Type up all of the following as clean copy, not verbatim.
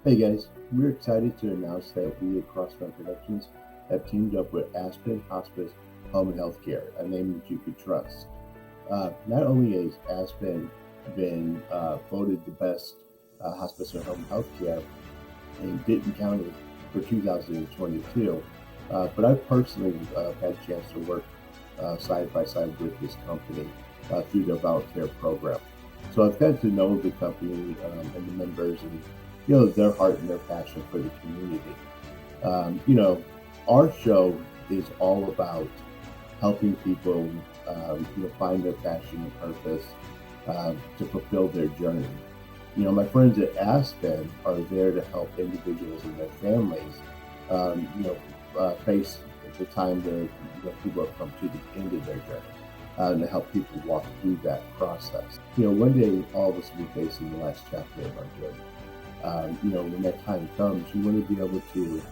Hey guys, we're excited to announce that we at Crossrun Productions have teamed up with Aspen Hospice Home and Healthcare, a name that you could trust. Not only has Aspen been voted the best hospice or home healthcare in Denton County for 2022, but I personally had a chance to work side by side with this company through their volunteer program. So I've got to know the company and the members and their heart and their passion for the community. You know, our show is all about helping people find their passion and purpose to fulfill their journey. My friends at Aspen are there to help individuals and their families, face the time that people have come to the end of their journey, and to help people walk through that process. One day all of us will be facing the last chapter of our journey. When that time comes, you want to be able to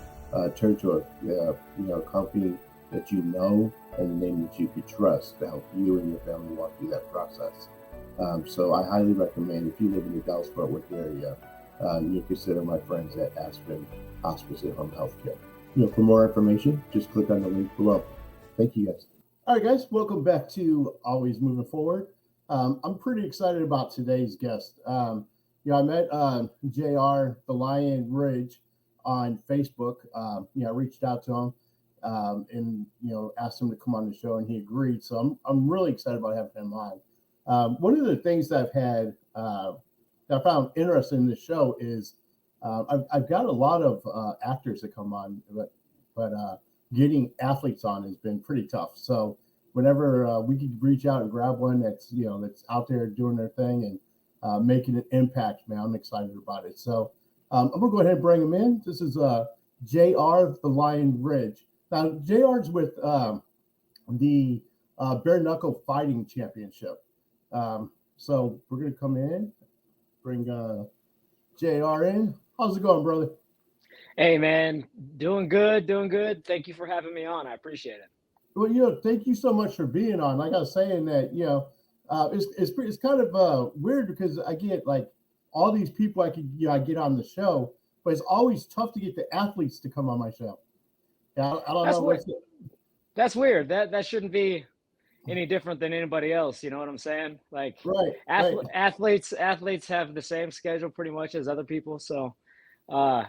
turn to a company that you know and a name that you could trust to help you and your family walk through that process. So I highly recommend, if you live in the Dallas-Fort Worth area, you consider my friends at Aspen Hospice and Home Healthcare. For more information, just click on the link below. Thank you, guys. All right, guys, welcome back to Always Moving Forward. I'm pretty excited about today's guest. I met JR, the Lion Ridge, on Facebook. I reached out to him and asked him to come on the show, and he agreed. So I'm really excited about having him on. One of the things that I've had that I found interesting in this show is I've got a lot of actors that come on, but getting athletes on has been pretty tough. So whenever we could reach out and grab one that's out there doing their thing and making an impact, man, I'm excited about it. So I'm gonna go ahead and bring him in. This is JR, the Lion Ridge. Now JR's with the Bare Knuckle Fighting Championship. So we're gonna come in, bring JR in. How's it going, brother? Hey man, doing good. Thank you for having me on. I appreciate it. Well, thank you so much for being on. Like I was saying that, it's kind of weird because I get like all these people I get on the show, but it's always tough to get the athletes to come on my show. I don't That's know weird. what's it. That's weird. That shouldn't be any different than anybody else. You know what I'm saying? Like Right, right. athletes have the same schedule pretty much as other people, so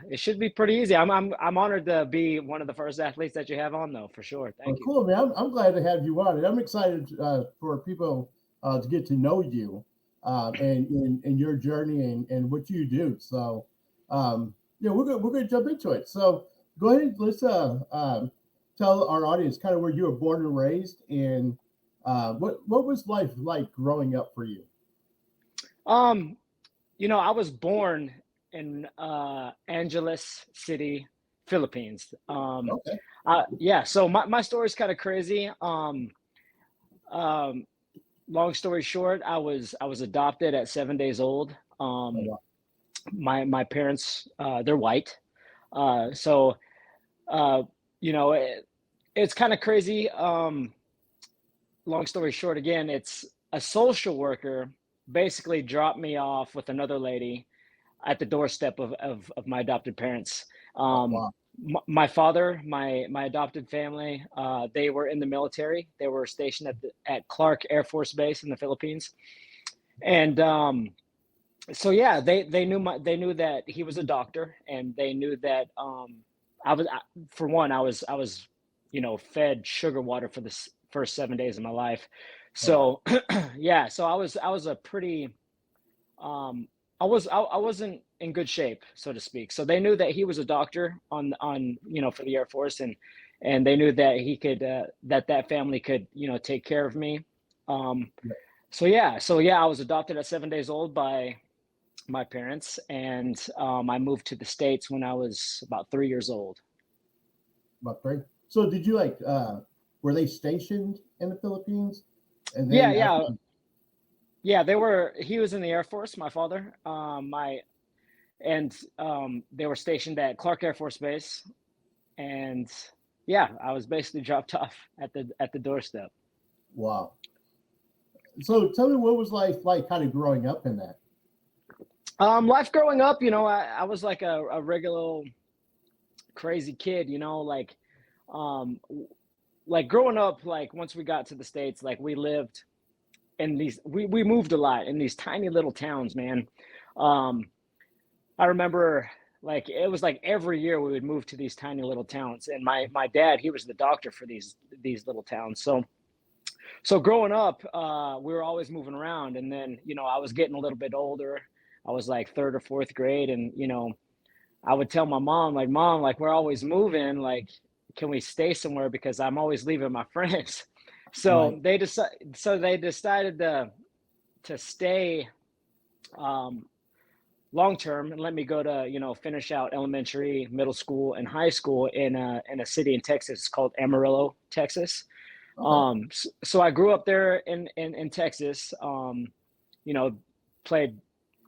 it should be pretty easy. I'm honored to be one of the first athletes that you have on, though, for sure. Well, Thank you. cool, man. I'm glad to have you on, and I'm excited for people to get to know you and your journey and what you do. So, we're gonna jump into it. So, go ahead. Let's tell our audience kind of where you were born and raised, and what was life like growing up for you? Um, I was born in Angeles City, Philippines. Okay. Yeah, so my story is kind of crazy. Um, Long story short, I was adopted at 7 days old. Oh, wow. My parents, they're white, so uh, it's kind of crazy. Long story short, again, it's a social worker basically dropped me off with another lady at the doorstep of my adopted parents. Oh, Um, wow. my father, my adopted family, they were in the military. They were stationed at Clark Air Force Base in the Philippines, and so yeah, they knew that he was a doctor, and they knew that for one, I was fed sugar water for the first 7 days of my life. Oh, wow. So yeah, so I was a pretty I wasn't in good shape, so to speak. So they knew that he was a doctor on for the Air Force, and they knew that he could that family could take care of me. Um, Yeah, so yeah, I was adopted at 7 days old by my parents, and I moved to the States when I was about 3 years old. about three. So, did you were they stationed in the Philippines, and Yeah, then yeah, after? yeah. He was in the Air Force. My father, my and they were stationed at Clark Air Force Base, and yeah, I was basically dropped off at the doorstep. Wow. So, tell me what was life like, kind of growing up in that. Life growing up, I was like a regular crazy kid, um, like growing up, like once we got to the States, like we lived in we moved a lot in these tiny little towns, man. Um, I remember like it was like every year we would move to these tiny little towns, and my dad, he was the doctor for these little towns. So growing up, we were always moving around, and then I was getting a little bit older. I was like third or fourth grade, and I would tell my mom, like, Mom, like we're always moving, like can we stay somewhere because I'm always leaving my friends. Right. So they decided to stay um, long term and let me go to finish out elementary, middle school, and high school in a city in Texas called Amarillo, Texas. Okay. So I grew up there in Texas. You know, played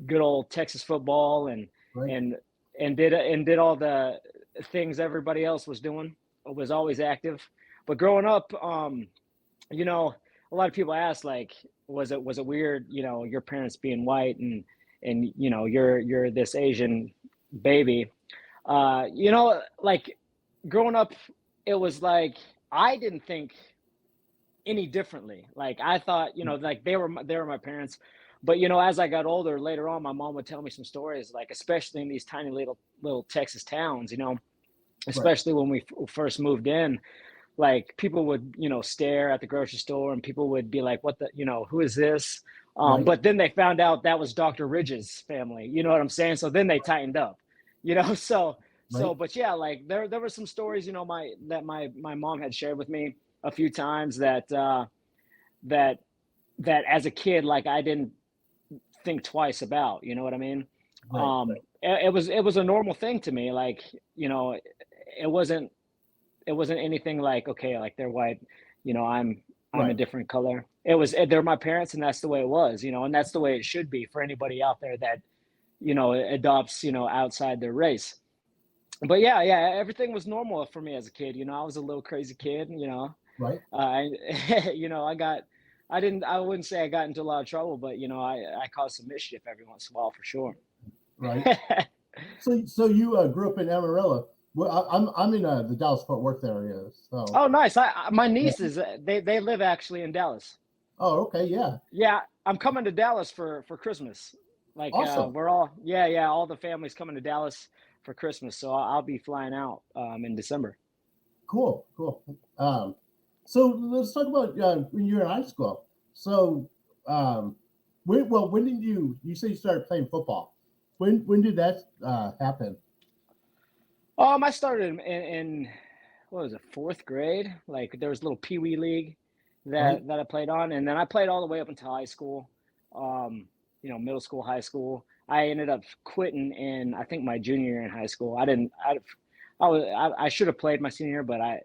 good old Texas football Right. and and did all the things everybody else was doing. Was always active. But growing up, you know, a lot of people ask like, was it weird, your parents being white and you're this Asian baby. Like growing up, it was like I didn't think any differently. Like I thought, like they were my parents. But as I got older, later on, my mom would tell me some stories, like especially in these tiny little Texas towns, Right. especially when we first moved in, like people would stare at the grocery store and people would be like, what the, who is this? Right. But then they found out that was Dr. Ridge's family, you know what I'm saying? So then they tightened up, so Right. but yeah, like there were some stories, my mom had shared with me a few times that that as a kid, like I didn't think twice about, you know what I mean? Right. Right. It was a normal thing to me, like, it wasn't anything like, okay, like they're white, I'm a Right. different color. They're my parents, and that's the way it was, and that's the way it should be for anybody out there that adopts, outside their race. But yeah, everything was normal for me as a kid. I was a little crazy kid. Right. I I wouldn't say I got into a lot of trouble, but I caused some mischief every once in a while for sure. Right. So you grew up in Amarillo. Well, I'm in the Dallas Fort Worth area. So Oh, nice. My yeah. nieces, they live actually in Dallas. Oh, okay. Yeah. Yeah, I'm coming to Dallas for Christmas. Like Awesome. we're all yeah, all the family's coming to Dallas for Christmas, so I'll be flying out in December. Cool. Cool. Um, so let's talk about when you were in high school. So, um, when did you say you started playing football? When did that happen? I started in what was it, fourth grade? Like there was a little pee wee league Right. that I played on, and then I played all the way up until high school. Middle school, high school. I ended up quitting in I think my junior year in high school. I didn't. I should have played my senior year, but I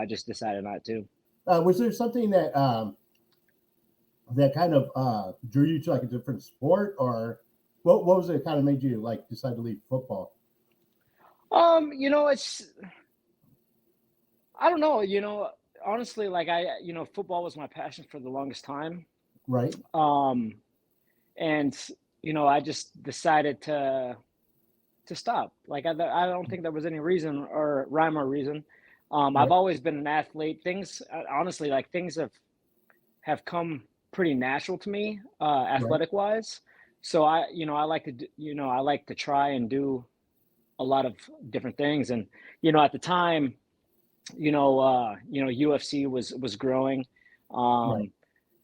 just decided not to. Was there something that kind of drew you to like a different sport, or what was it kind of made you like decide to leave football? It's I don't know. Honestly, like football was my passion for the longest time. Right. Um, and I just decided to stop. Like I don't think there was any reason or rhyme or reason. I've Right. always been an athlete. Things honestly, like things have come pretty natural to me, Right. athletic wise. So I like to I like to try and do a lot of different things. And at the time, UFC was growing. Right. Um,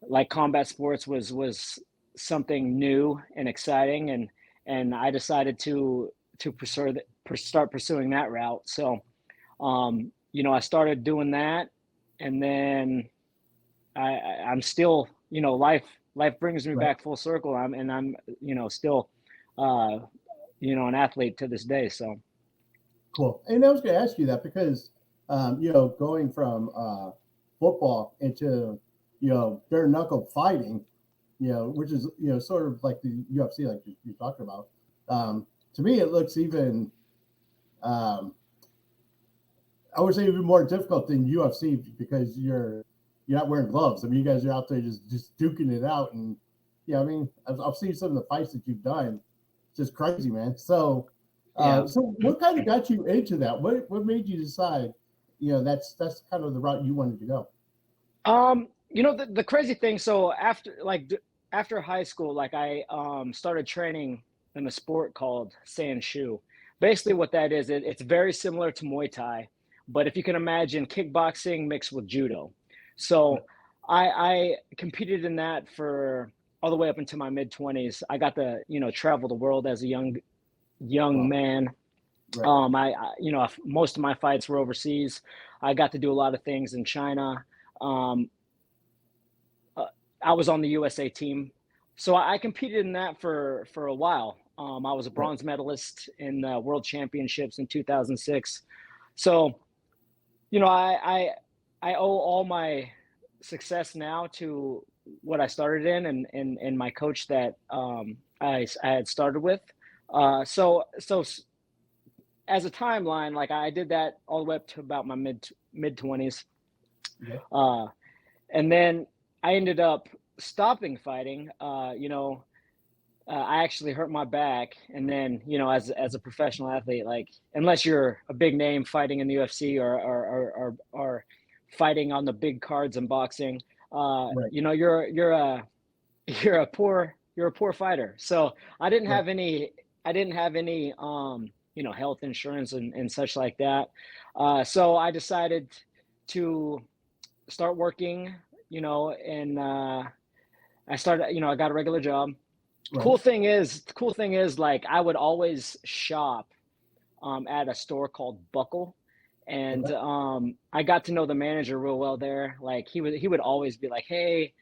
like combat sports was something new and exciting, and I decided to start pursuing that route. So I started doing that, and then I'm still, life brings me Right. back full circle. I'm still uh an athlete to this day. So Cool. And I was going to ask you that because, going from football into, bare knuckle fighting, which is, sort of like the UFC, like you talked about. To me, it looks even, um, I would say, even more difficult than UFC because you're not wearing gloves. I mean, you guys are out there just duking it out, and yeah, I mean, I've seen some of the fights that you've done. just crazy, man. So, Yeah. so what kind of got you into that? What made you decide, that's kind of the route you wanted to go? The crazy thing, so after high school, like I started training in a sport called Shu. Basically what that is, it's very similar to Muay Thai, but if you can imagine kickboxing mixed with judo. Right, So I competed in that for all the way up into my mid 20s. I got to, travel the world as a young wow, man. right, Most of my fights were overseas. I got to do a lot of things in China. Um, uh, I was on the USA team, so I competed in that for a while. I was a right, bronze medalist in the World Championships in 2006. So I owe all my success now to what I started in and my coach that I had started with. So as a timeline, like I did that all the way up to about my mid 20s. okay, Uh, and then I ended up stopping fighting. I actually hurt my back, and then as a professional athlete, like unless you're a big name fighting in the UFC or fighting on the big cards in boxing, right, you're a poor fighter. So I didn't right, have any I didn't have any health insurance and such like that. So I decided to start working, and I got a regular job. right, Cool thing is, like I would always shop at a store called Buckle, and okay, I got to know the manager real well there. Like he would always be like, hey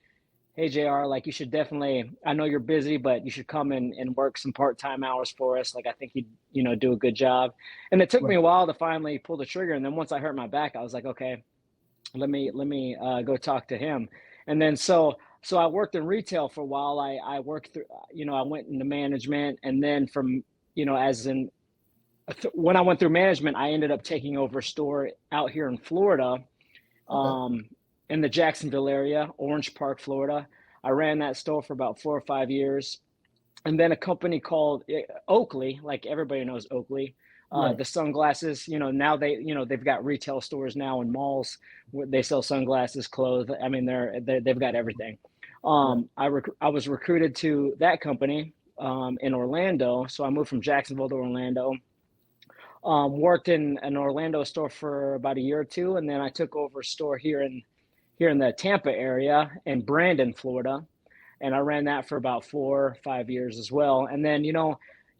JR, like you should definitely. I know you're busy, but you should come and work some part-time hours for us. Like I think you'd do a good job. And it took me right, a while to finally pull the trigger. And then once I hurt my back, I was like, okay, let me go talk to him. And then so I worked in retail for a while. I worked through, I went into management, and then from as in when I went through management, I ended up taking over a store out here in Florida, okay, um, in the Jacksonville area, Orange Park, Florida. I ran that store for about 4 or 5 years, and then a company called Oakley, like everybody knows Oakley, right, the sunglasses. Now they've got retail stores now in malls where they sell sunglasses, clothes. I mean, they've got everything. right, I was recruited to that company in Orlando, so I moved from Jacksonville to Orlando. Worked in an Orlando store for about a year or two, and then I took over a store here in the Tampa area in Brandon, Florida, and I ran that for about 4 or 5 years as well. And then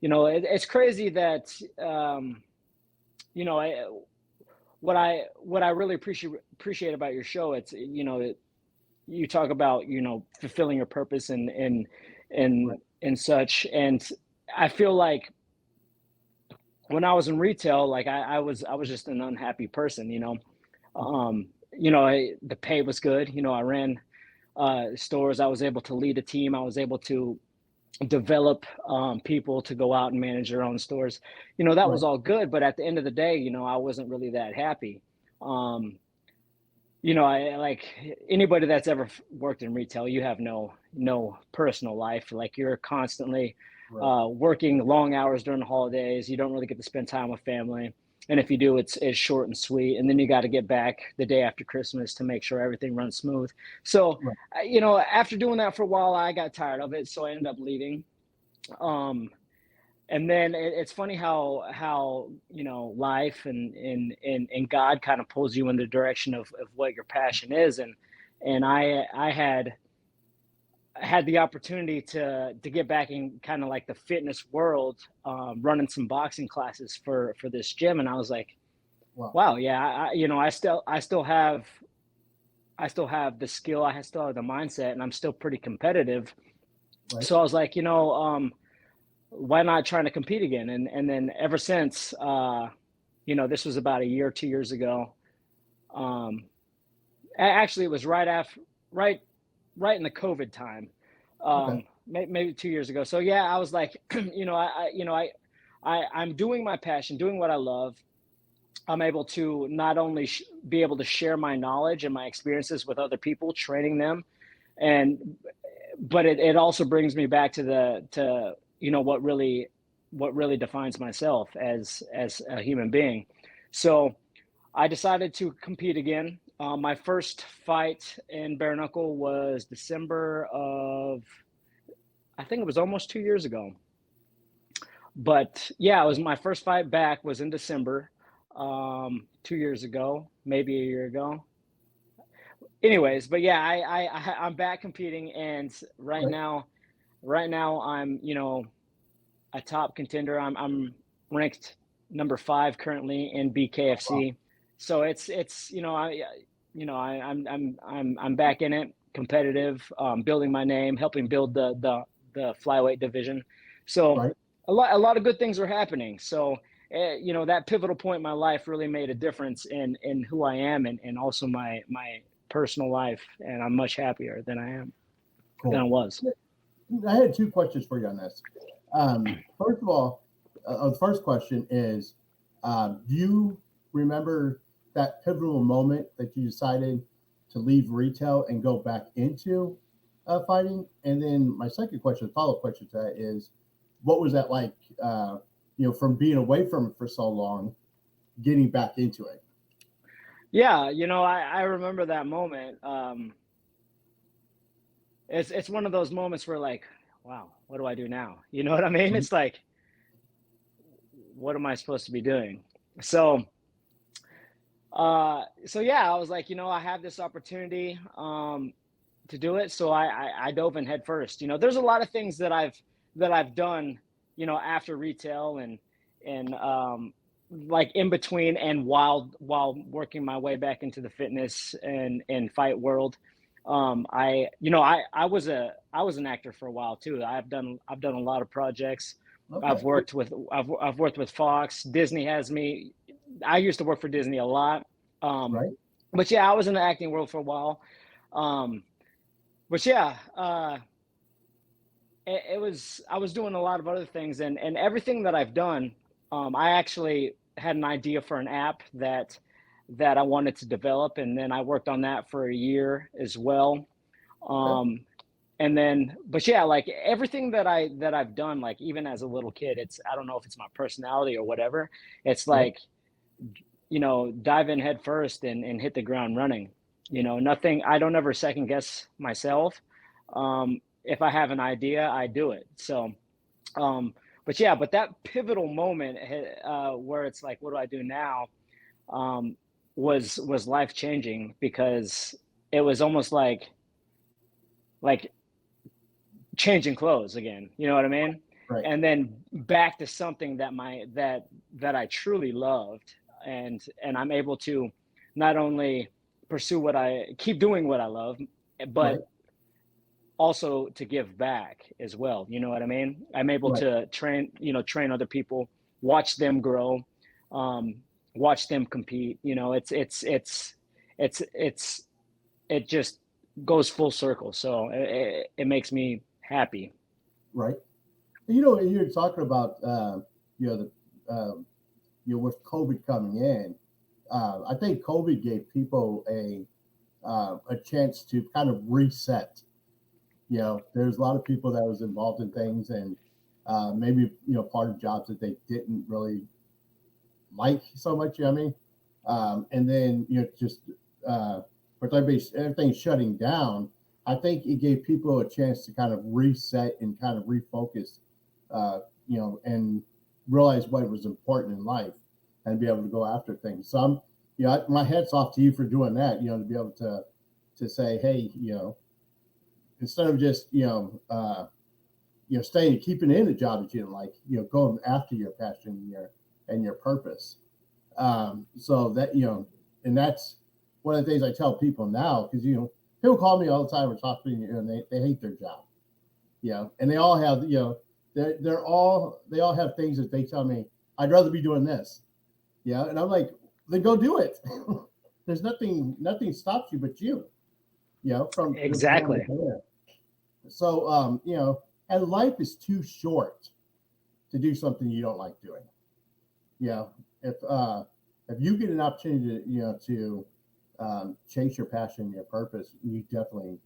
it's crazy that you know I, what I really appreciate about your show. It's you talk about fulfilling your purpose right, and such, and I feel like when I was in retail, like I was just an unhappy person. The pay was good. I ran stores. I was able to lead a team. I was able to develop people to go out and manage their own stores. That was right, all good, but at the end of the day, I wasn't really that happy. Um, I like anybody that's ever worked in retail, you have no personal life. Like you're constantly right, working long hours during the holidays. You don't really get to spend time with family. And if you do, it's short and sweet. And then you got to get back the day after Christmas to make sure everything runs smooth. So, right, after doing that for a while, I got tired of it. So I ended up leaving. Um, and then it's funny how life and God kind of pulls you in the direction of what your passion is. And I had the opportunity to get back in kind of like the fitness world, running some boxing classes for this gym, and I was like, wow, wow, yeah, I still have the skill, I still have the mindset, and I'm still pretty competitive. right, So I was like, why not trying to compete again? And then ever since, this was about a year, 2 years ago. Um, Actually, it was right in the COVID time, okay, maybe 2 years ago. So yeah, I was like, I'm doing my passion, doing what I love. I'm able to not only be able to share my knowledge and my experiences with other people, training them, and but it also brings me back to what really what really defines myself as a human being. So I decided to compete again. My first fight in bare knuckle was December of, I think it was almost 2 years ago. But yeah, it was my first fight back was in December, 2 years ago, maybe a year ago. Anyways, but yeah, I'm back competing, and Right. right now I'm a top contender. I'm ranked number 5 currently in Wow. BKFC. So it's I'm back in it, competitive, building my name, helping build the flyweight division. So Right. a lot of good things are happening. So that pivotal point in my life really made a difference in who I am, and also my personal life, and I'm much happier than I Cool. was. I had two questions for you on this. First of all, the first question is, do you remember that pivotal moment that you decided to leave retail and go back into fighting? And then my second question, follow-up question to that is, what was that like, from being away from it for so long, getting back into it? Yeah, I remember that moment. It's one of those moments where, like, wow, what do I do now? You know what I mean? Right. It's like, what am I supposed to be doing? So so yeah, I was like, I have this opportunity to do it. So I dove in head first. There's a lot of things that I've done, after retail, and like in between and while working my way back into the fitness and fight world. I was an actor for a while too. I've done a lot of projects. Okay. I've worked with Fox. Disney has me. I used to work for Disney a lot. Um, Right. but yeah, I was in the acting world for a while. Um, but yeah, I was doing a lot of other things, and everything that I've done. I actually had an idea for an app that I wanted to develop, and then I worked on that for a year as well. Okay. Um, and then, but yeah, like everything that I've done, like even as a little kid, I don't know if it's my personality or whatever. It's Right. like, dive in head first and hit the ground running. Nothing. I don't ever second guess myself. If I have an idea, I do it. So, um, but yeah, but that pivotal moment, where it's like, what do I do now? Um, was life changing, because it was almost like changing clothes again. You know what I mean? Right. And then back to something that I truly loved, and I'm able to not only pursue what I keep doing what I love, Right. but also to give back as well. You know what I mean? I'm able Right. to train other people, watch them grow, um, watch them compete. It's it just goes full circle. So it makes me happy. Right. You're talking about, with COVID coming in, I think COVID gave people a chance to kind of reset. There's a lot of people that was involved in things, and maybe part of jobs that they didn't really like so much. You know what I mean? And then just with everything shutting down, I think it gave people a chance to kind of reset and kind of refocus, and realize what was important in life, and be able to go after things. So my hat's off to you for doing that. To be able to say, hey, instead of just staying keeping in a job that you didn't like, going after your passion and your purpose. So that and that's one of the things I tell people now, because people call me all the time and talk to me, and they hate their job, and they all have they all have things that they tell me, I'd rather be doing this, and I'm like, then go do it. There's nothing stops you but you, from going Exactly. there. So and life is too short to do something you don't like doing. Yeah, if you get an opportunity to chase your passion, your purpose, you definitely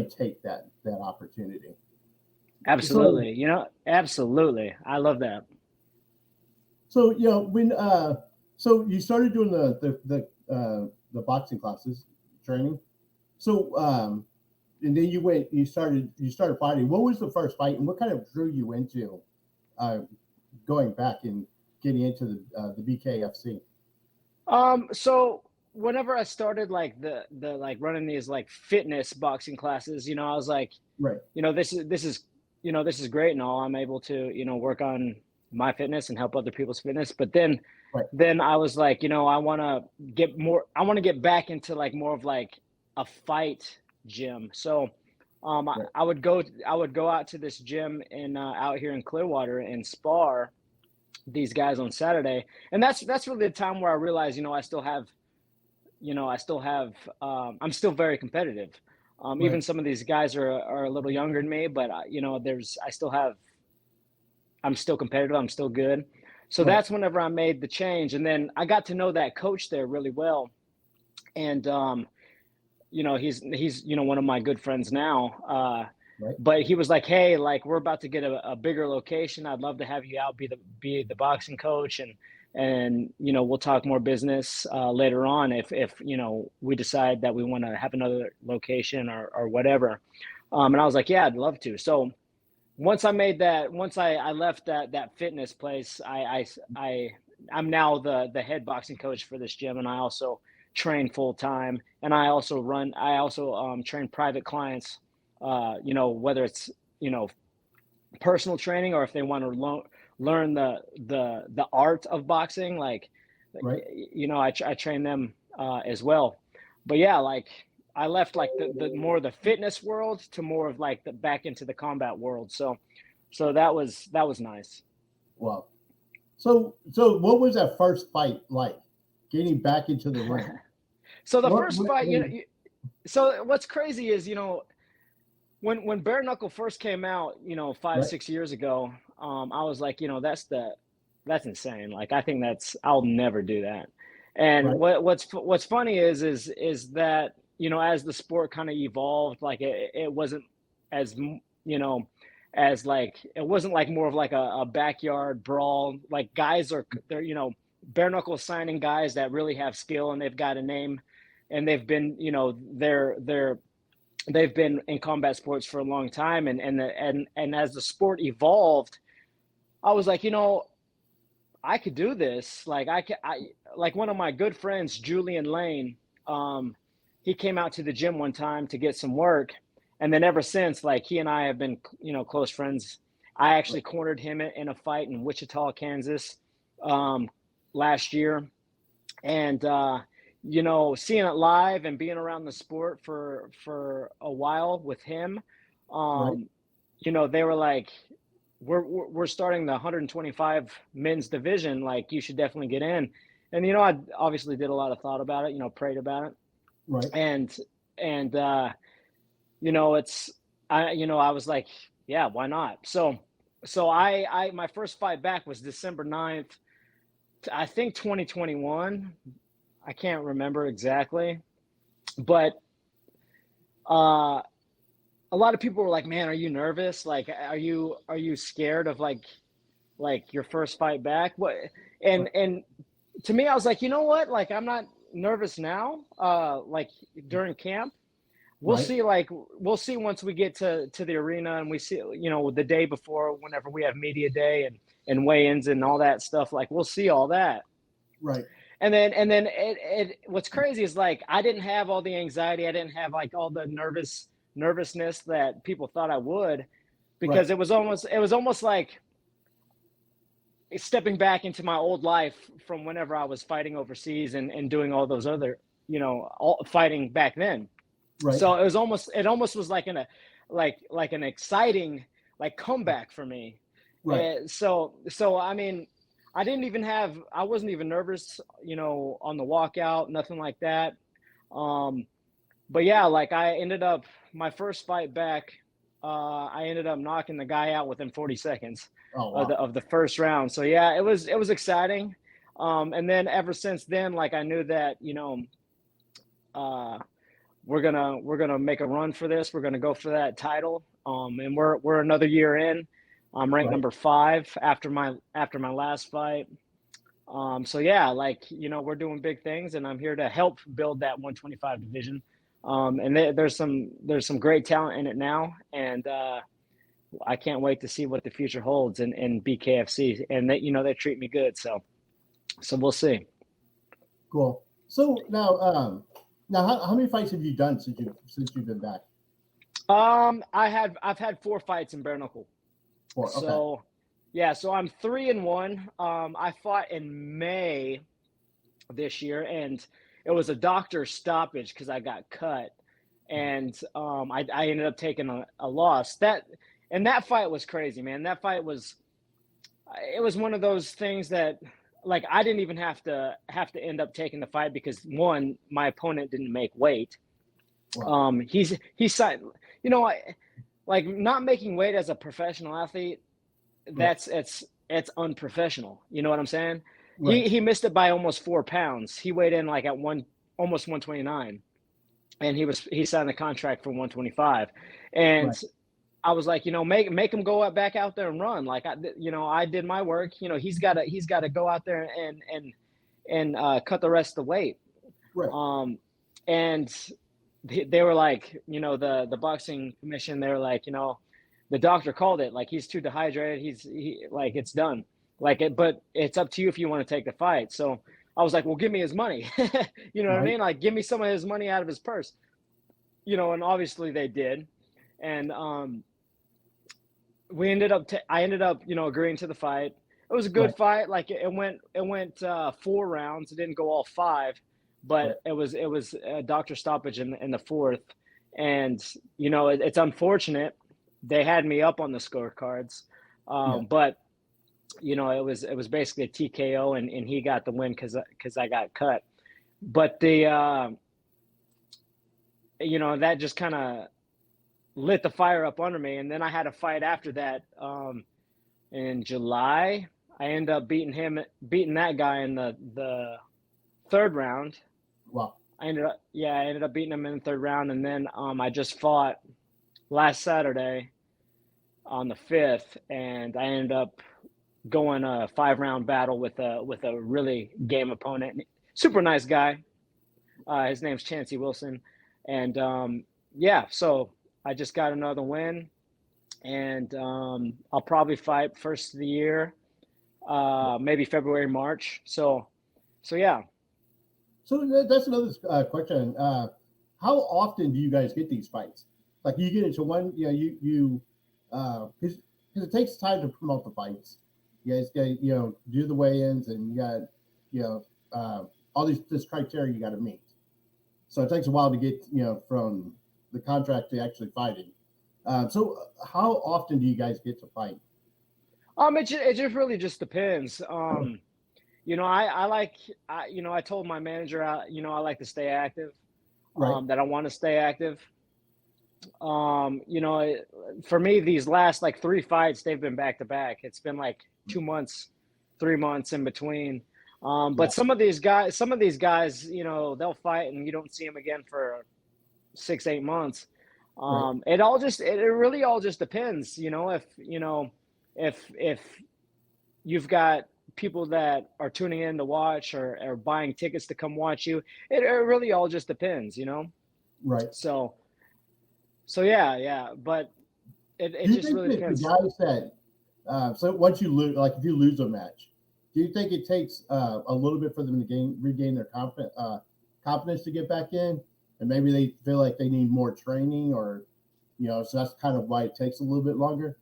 take that opportunity. So, Absolutely. Absolutely. I love that. so when so you started doing the boxing classes training. So and then you started fighting. What was the first fight, and what kind of drew you into uh, going back and getting into the BKFC? So whenever I started like the like running these like fitness boxing classes, I was like, Right, this is great and all. I'm able to, work on my fitness and help other people's fitness. But then right, then I was like, I want to get back into like more of like a fight gym. So right, I would go out to this gym in out here in Clearwater and spar these guys on Saturday. And that's really the time where I realized, I still have, I'm still very competitive. right, Even some of these guys are a little younger than me, but I'm still competitive. I'm still good. So right. that's whenever I made the change. And then I got to know that coach there really well. And, he's, one of my good friends now. Right. But he was like, "Hey, like we're about to get a bigger location. I'd love to have you out, be the boxing coach, and we'll talk more business later on if we decide that we want to have another location or whatever." And I was like, "Yeah, I'd love to." So once I left that fitness place, I'm now the head boxing coach for this gym, and I also train full time, and I also train private clients, whether it's personal training or if they want to learn the art of boxing, Right. I train them as well. But yeah, like I left like the more the fitness world to more of like the back into the combat world. So that was nice. Wow. So what was that first fight like? Getting back into the ring. So the What? first What? fight, What so what's crazy is, when Bare Knuckle first came out, 5 right. 6 years ago, I was like, that's insane. Like I think I'll never do that. And Right. what's funny is that, as the sport kind of evolved, like it wasn't as as like it wasn't like more of like a backyard brawl. Like guys they're bare knuckle signing guys that really have skill and they've got a name, and they've been, they've been in combat sports for a long time, and as the sport evolved, I was like, I could do this. Like like one of my good friends, Julian Lane, he came out to the gym one time to get some work, and then ever since, like he and I have been, close friends. I actually cornered him in a fight in Wichita, Kansas, um, last year, and seeing it live and being around the sport for a while with him, Right. um, they were like, we're starting the 125 men's division. Like you should definitely get in. And I obviously did a lot of thought about it. Prayed about it, Right. and it's I was like, yeah, why not? So I my first fight back was December 9th, I think 2021. I can't remember exactly, but uh, a lot of people were like, "Man, are you nervous? Like, are you scared of like your first fight back?" What? Right. And to me, I was like, you know what? Like, I'm not nervous now. Like during camp, we'll Right. see. Like, we'll see once we get to the arena and we see, the day before, whenever we have media day and weigh-ins and all that stuff. Like, we'll see all that. Right. And then what's crazy is like I didn't have all the anxiety, I didn't have like all the nervousness that people thought I would, Right. because it was almost like stepping back into my old life from whenever I was fighting overseas and doing all those other, all fighting back then. Right. So it almost was like like an exciting like comeback for me. Right. So I mean, I wasn't even nervous, on the walkout, nothing like that. Um, but yeah, like I ended up my first fight back, I ended up knocking the guy out within 40 seconds Oh of wow. the first round. So yeah, it was exciting. And then ever since then, like I knew that, uh, we're gonna make a run for this. We're gonna go for that title. And we're another year in. I'm ranked number 5 after my last fight. So yeah, like, we're doing big things, and I'm here to help build that 125 division. And there's some great talent in it now, and I can't wait to see what the future holds in BKFC. And they treat me good, so we'll see. Cool. So now how many fights have you done since you've been back? I've had 4 fights in bare knuckle. 4. Okay. So yeah, so I'm 3-1. I fought in May this year, and it was a doctor stoppage because I got cut, and I ended up taking a loss. That fight was crazy, man. That fight was one of those things that, like, I didn't even have to end up taking the fight because, one, my opponent didn't make weight. Wow. He's signed, like, not making weight as a professional athlete, it's unprofessional. You know what I'm saying? Right. He missed it by almost 4 pounds. He weighed in like at almost 129, and he signed the contract for 125. And right. I was like, make him go back out there and run. Like, I did my work. He's got to go out there and cut the rest of the weight. Right. And they were like, the boxing commission, they were like, the doctor called it, like, he's too dehydrated. Like, it's done. Like, but it's up to you if you want to take the fight. So I was like, well, give me his money. You know what I mean? Like, give me some of his money out of his purse. And obviously they did. And I ended up, agreeing to the fight. It was a good fight. Like, it went 4 rounds. It didn't go all 5, but it was a doctor stoppage in the 4th. And, it's unfortunate. They had me up on the scorecards. But, it was basically a TKO, and he got the win because I got cut. But that just kind of lit the fire up under me. And then I had a fight after that in July. I ended up beating that guy in the 3rd round. Wow. I ended up beating him in the 3rd round. And then I just fought last Saturday on the 5th, and I ended up going a 5-round battle with a really game opponent. Super nice guy. His name's Chancey Wilson. And so I just got another win, and I'll probably fight first of the year, maybe February, March. So yeah. So that's another question. How often do you guys get these fights? Like, you get into one, because it takes time to promote the fights. You guys got, do the weigh-ins, and you got, all this criteria you got to meet. So it takes a while to get, from the contract to actually fighting. So how often do you guys get to fight? It just really just depends. I told my manager, I like to stay active, that I want to stay active. For me, these last like 3 fights, they've been back to back. It's been like 2 months, 3 months in between. But some of these guys, they'll fight and you don't see them again for 6-8 months. It really all just depends. If you've got people that are tuning in to watch or buying tickets to come watch you, it really all just depends, Right. So yeah, but it just really depends. The guys that so once you lose, like if you lose a match, do you think it takes a little bit for them to regain their confidence to get back in, and maybe they feel like they need more training, or so that's kind of why it takes a little bit longer?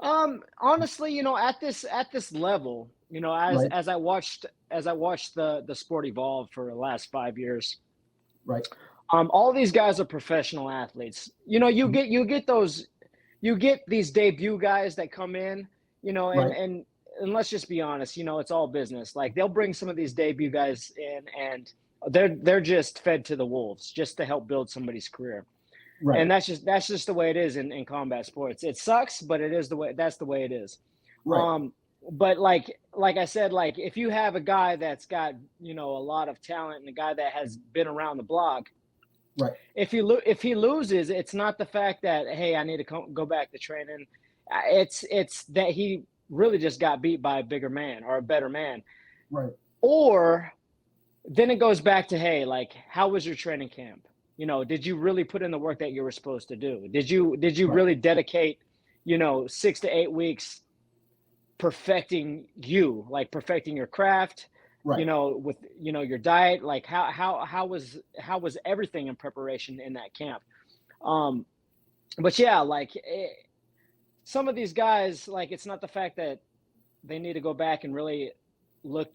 Honestly, at this level, as I watched the sport evolve for the last 5 years, right. All these guys are professional athletes. You get these debut guys that come in, and let's just be honest, it's all business. Like, they'll bring some of these debut guys in, and they're just fed to the wolves just to help build somebody's career. Right. And that's just the way it is in combat sports. It sucks, but that's the way it is. Right. But like I said, like, if you have a guy that's got, a lot of talent, and a guy that has been around the block, Right. If he loses, it's not the fact that, hey, I need to go back to training. It's that he really just got beat by a bigger man or a better man. Right. Or then it goes back to, hey, like, how was your training camp? You know, did you really put in the work that you were supposed to do? Did you Right. really dedicate, 6 to 8 weeks perfecting perfecting your craft, Right. with, your diet? Like, how was everything in preparation in that camp? But yeah, like, some of these guys, like, it's not the fact that they need to go back and really look,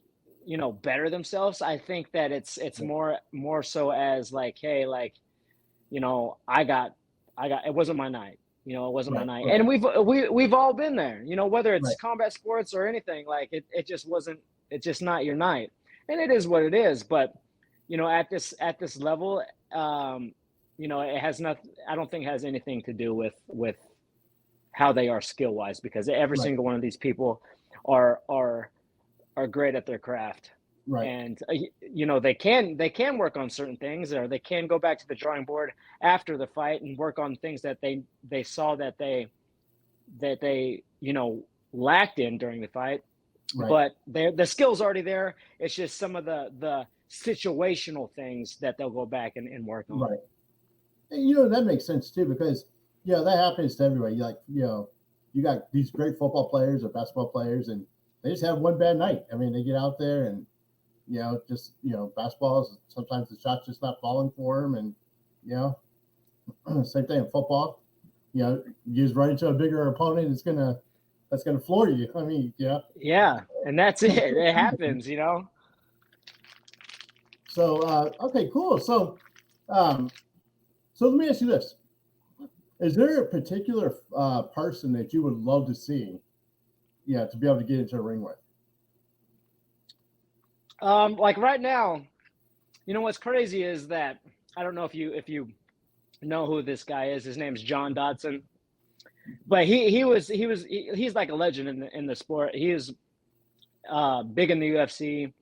better themselves. I think that it's Right. more so as like, hey, like, it wasn't my night. It wasn't my Right. night. Okay. And we've all been there, whether it's Right. combat sports or anything. Like, it just wasn't, it's just not your night. And it is what it is. But, at this level, it has nothing, I don't think it has anything to do with how they are skill wise, because every Right. single one of these people are great at their craft. Right. And they can work on certain things, or they can go back to the drawing board after the fight and work on things that they saw that they lacked in during the fight. Right. But the skill's already there. It's just some of the situational things that they'll go back and work on. Right. And, that makes sense too, because that happens to everybody. Like, you got these great football players or basketball players, and they just have one bad night. I mean, they get out there and basketball is sometimes the shot's just not falling for them, and same thing in football. You just run into a bigger opponent, that's gonna floor you. I mean, yeah. Yeah, and that's it. It happens, So okay, cool. So let me ask you this: is there a particular person that you would love to see, to be able to get into a ring with? Like right now, what's crazy is that I don't know if you know who this guy is. His name's John Dodson, but he's like a legend in the sport. He is big in the UFC.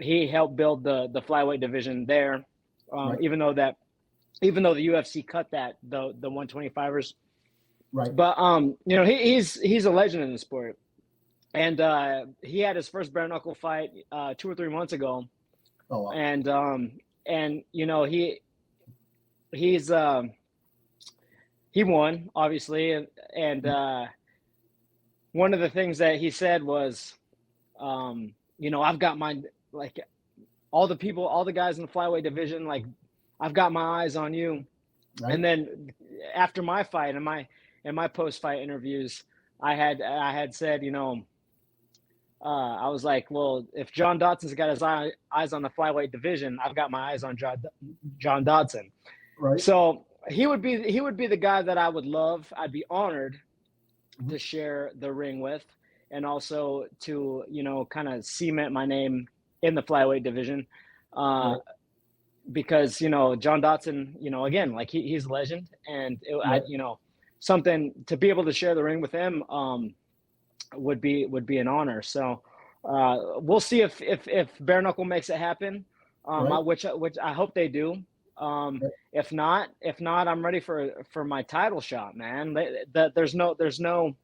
He helped build the flyweight division there. Right. Even though the UFC cut that, the 125ers. Right. But he's a legend in the sport. And he had his first bare knuckle fight 2 or 3 months ago. Oh, wow. And he won, obviously, and one of the things that he said was, I've got my, like, all the guys in the flyweight division, like, I've got my eyes on you. Right. And then after my fight and my post-fight interviews, I had said, I was like, well, if John Dodson's got his eyes on the flyweight division, I've got my eyes on John Dodson. Right. So he would be the guy that I would love. I'd be honored to share the ring with, and also to, kind of cement my name in the flyweight division. Right. Because, John Dodson, again, like he's a legend, and right. Something to be able to share the ring with him, would be an honor. So we'll see if Bare Knuckle makes it happen, right. which I hope they do. Right. If not, I'm ready for my title shot, man. There's no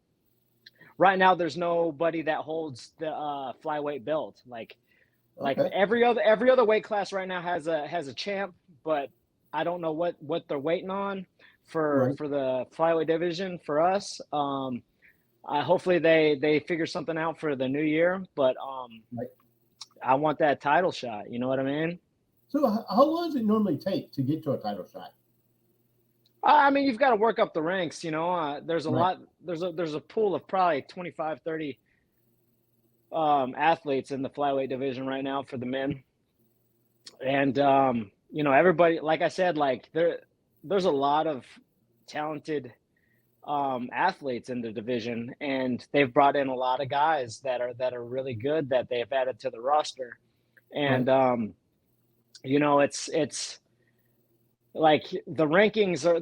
right now. There's nobody that holds the flyweight belt. Like every other weight class right now has a champ, but I don't know what they're waiting on for right. for the flyweight division for us. Hopefully they figure something out for the new year, but right. I want that title shot. You know what I mean? So how long does it normally take to get to a title shot? I mean, you've got to work up the ranks. There's a right. lot. There's a pool of probably 25, 30 athletes in the flyweight division right now for the men, and everybody. Like I said, like there's a lot of talented athletes in the division, and they've brought in a lot of guys that are really good that they've added to the roster. And right. It's like the rankings are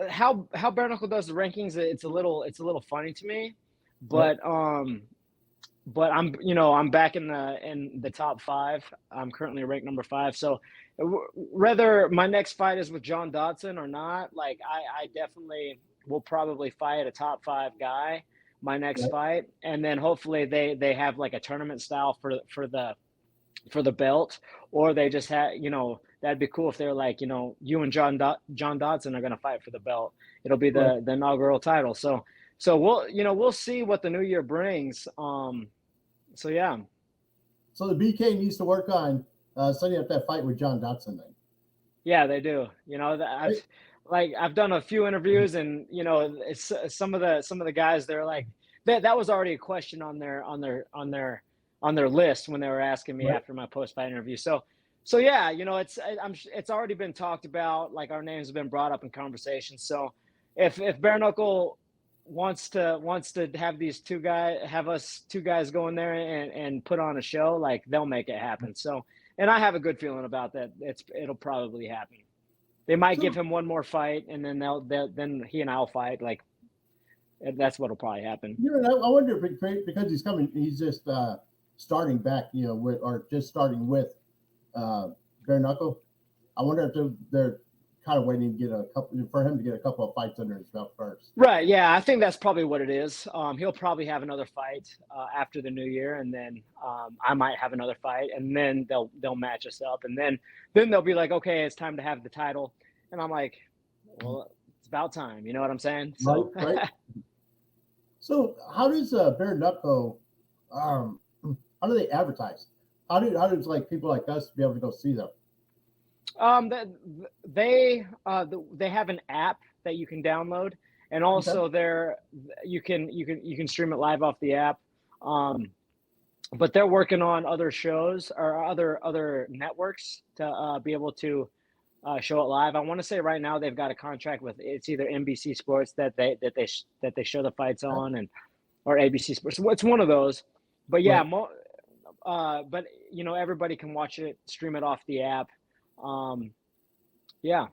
how Bare Knuckle does the rankings. It's a little funny to me, but right. But I'm back in the top 5. I'm currently ranked number 5. So whether my next fight is with John Dodson or not, like I definitely will probably fight a top 5 guy my next Right. fight, and then hopefully they have like a tournament style for the belt, or they just have, that'd be cool if they're like, you and John Dodson are going to fight for the belt. It'll be Right. the inaugural title. So we'll see what the new year brings. So yeah. So the BK needs to work on setting up that fight with John Dodson then. Yeah, they do. I've done a few interviews, and it's some of the guys, they're like, that was already a question on their list when they were asking me Right. after my post-fight interview. So yeah, it's already been talked about. Like, our names have been brought up in conversation. So if Bare Knuckle wants to have us two guys go in there and put on a show, like, they'll make it happen. So, and I have a good feeling about that. It'll probably happen. They might give him one more fight, and then then he and I'll fight. Like, that's what'll probably happen. I wonder if because he's just starting back, just starting with Bare Knuckle. I wonder if they're kind of waiting to get a couple of fights under his belt first. Right. Yeah, I think that's probably what it is. He'll probably have another fight after the new year, and then I might have another fight, and then they'll match us up, and then they'll be like, okay, it's time to have the title, and I'm like, well, it's about time. You know what I'm saying? So, right. So how does Bare Knuckle? How do they advertise? How does like people like us be able to go see them? They have an app that you can download, and also you can stream it live off the app. But they're working on other shows or other networks to be able to show it live. I want to say right now they've got a contract with, it's either NBC Sports that they show the fights on, or ABC Sports. It's one of those. But yeah, but everybody can watch it, stream it off the app. Yeah.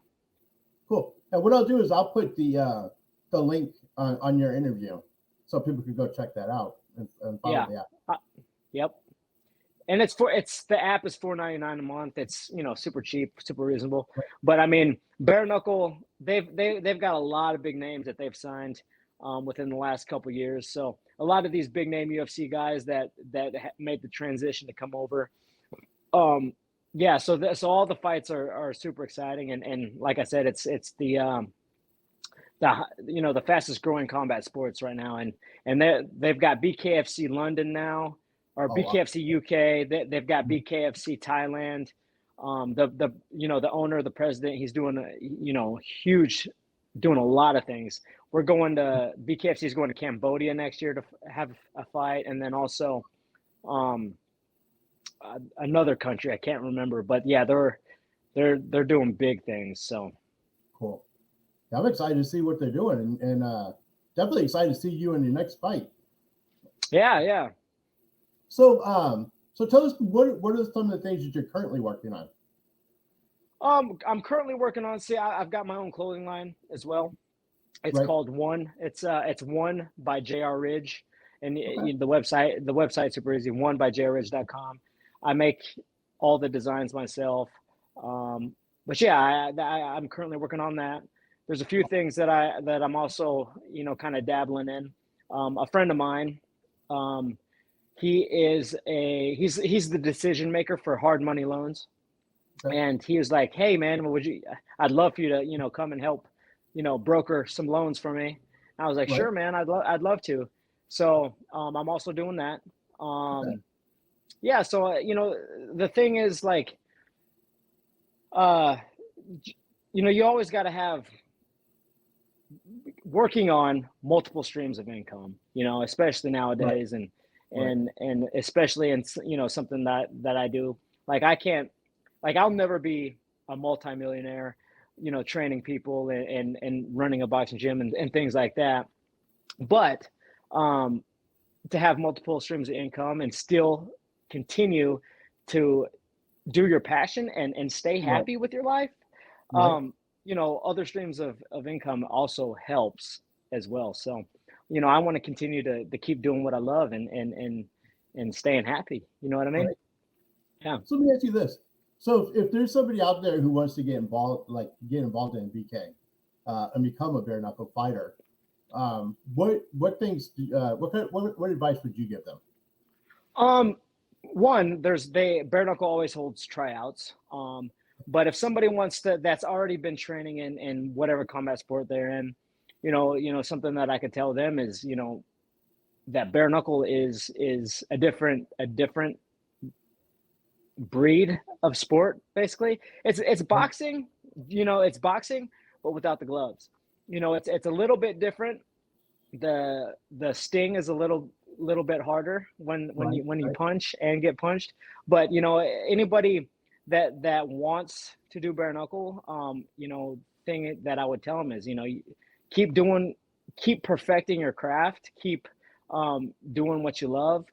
Cool. And what I'll do is I'll put the link on your interview so people can go check that out and follow the app. Yep. And the app is $4.99 a month. It's, super cheap, super reasonable. Right. But I mean, Bare Knuckle, they've got a lot of big names that they've signed within the last couple of years. So a lot of these big name UFC guys that made the transition to come over. Yeah, so all the fights are super exciting, and like I said, it's the fastest growing combat sports right now, and they've got BKFC London now, or BKFC UK. They've got BKFC Thailand. The owner, the president, he's doing doing a lot of things. BKFC is going to Cambodia next year to have a fight, and then also another country, I can't remember, but yeah, they're doing big things. So cool. Yeah, I'm excited to see what they're doing, and definitely excited to see you in your next fight. Yeah. So tell us what are some of the things that you're currently working on? I'm currently working on. I've got my own clothing line as well. It's called One. It's One by JR Ridge, and the website's super easy. OneByJRRidge.com. I make all the designs myself. But yeah, I'm currently working on that. There's a few things that I'm also, kind of dabbling in. A friend of mine, he's the decision maker for hard money loans. Okay. And he was like, hey man, I'd love for you to, come and help, broker some loans for me. And I was like, sure, man, I'd love to. So, I'm also doing that. Okay. Yeah. So, the thing is, like, you always got to have working on multiple streams of income, especially nowadays, and especially in, something that I do. Like, I'll never be a multimillionaire, training people and running a boxing gym and things like that. But to have multiple streams of income and still continue to do your passion and stay happy with your life, other streams of income also helps as well. So, I want to continue to keep doing what I love and staying happy. You know what I mean? Right. Yeah. So let me ask you this. So if there's somebody out there who wants to get involved in BK and become a bare knuckle fighter, what things what advice would you give them? One, bare knuckle always holds tryouts. But if somebody that's already been training in whatever combat sport they're in, something that I could tell them is, that bare knuckle is a different breed of sport. Basically, it's boxing. It's boxing, but without the gloves. It's a little bit different. The sting is a little bit harder when you punch and get punched. But anybody that wants to do bare knuckle, thing that I would tell them is, keep perfecting your craft, keep doing what you love,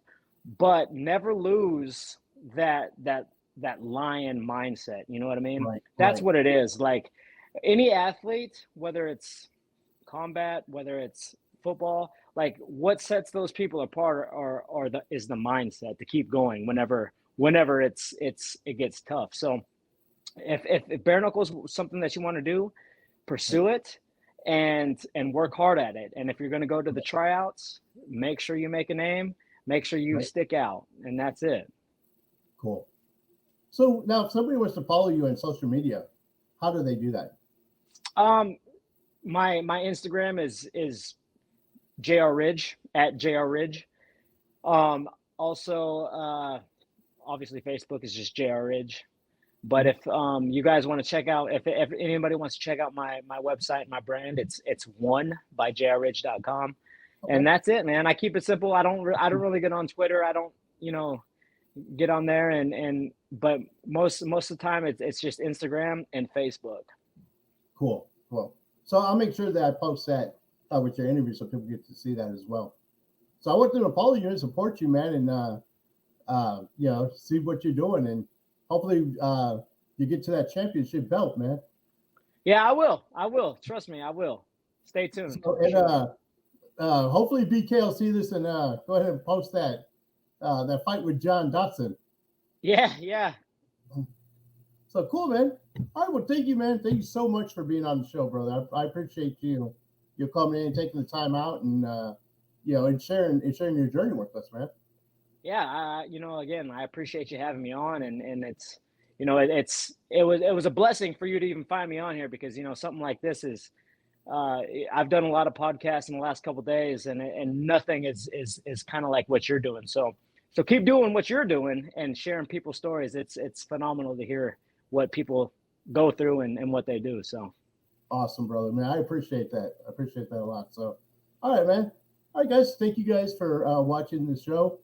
but never lose that lion mindset. You know what I mean? That's what it is. Like any athlete, whether it's combat, whether it's football, like what sets those people apart is the mindset to keep going whenever it gets tough. So if bare knuckle is something that you want to do, pursue it and work hard at it. And if you're going to go to the tryouts, make sure you make a name, make sure you stick out, and that's it. Cool. So now if somebody wants to follow you on social media, how do they do that? My Instagram is JR Ridge, at JR Ridge. Also, obviously Facebook is just JR Ridge. But if you guys want to check out, if anybody wants to check out my website, my brand, it's one.jrridge.com. Okay. And that's it, man. I keep it simple. I don't really get on Twitter. I don't, get on there but most of the time it's just Instagram and Facebook. Cool. So I'll make sure that I post that with your interview so people get to see that as well. So I want them to follow you and support you, man, and see what you're doing, and hopefully you get to that championship belt, man. Yeah, I will. Trust me, I will. Stay tuned. So, and hopefully BK will see this and go ahead and post that fight with John Dotson. Yeah. So cool, man. All right, well, thank you, man. Thank you so much for being on the show, brother. I appreciate you coming in and taking the time out and and sharing your journey with us, man. Yeah, again, I appreciate you having me on, and it's it was a blessing for you to even find me on here, because something like this is I've done a lot of podcasts in the last couple of days, and nothing is kind of like what you're doing. So keep doing what you're doing and sharing people's stories. It's phenomenal to hear what people go through and what they do. So awesome, brother, man. I appreciate that. I appreciate that a lot. So all right, man. All right, guys. Thank you guys for watching the show.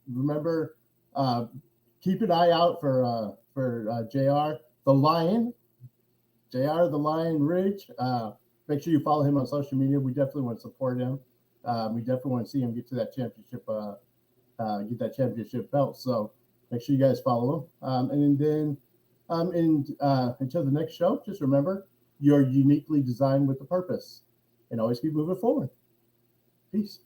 Remember, keep an eye out for JR the Lion Ridge. Make sure you follow him on social media. We definitely want to support him. We definitely want to see him get to that championship, get that championship belt. So make sure you guys follow him. And then until the next show, just remember, you're uniquely designed with a purpose, and always keep moving forward. Peace.